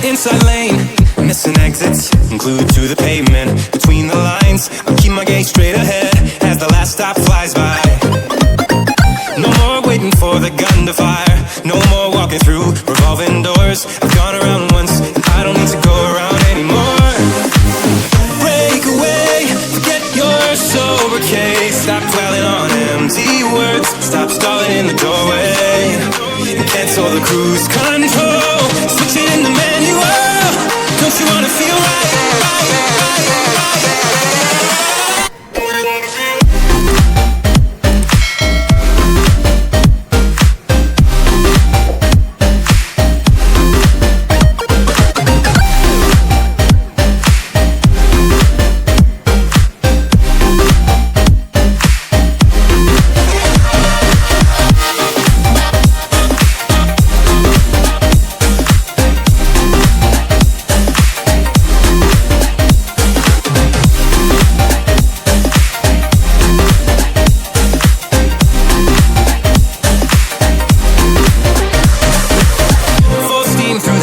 Inside lane, missing exits, glued to the pavement. Between the lines, I'll keep my gaze straight ahead as the last stop flies by. No more waiting for the gun to fire, no more walking through revolving doors. I've gone around once, and I don't need to go around anymore. Break away, forget your sober case. Stop dwelling on empty words, stop stalling in the doorway, and cancel the cruise control. Switch it in the manual. Don't you wanna feel right?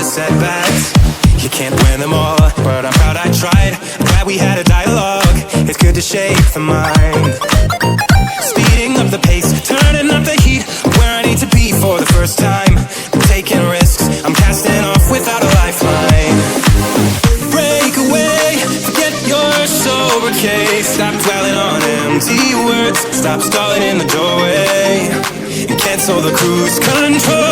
Setbacks, you can't win them all, but I'm proud I tried. I'm glad we had a dialogue. It's good to shape the mind, speeding up the pace, turning up the heat, where I need to be for the first time. I'm taking risks, I'm casting off without a lifeline. Break away, forget your sober case. Stop dwelling on empty words, stop stalling in the doorway, and cancel the cruise control.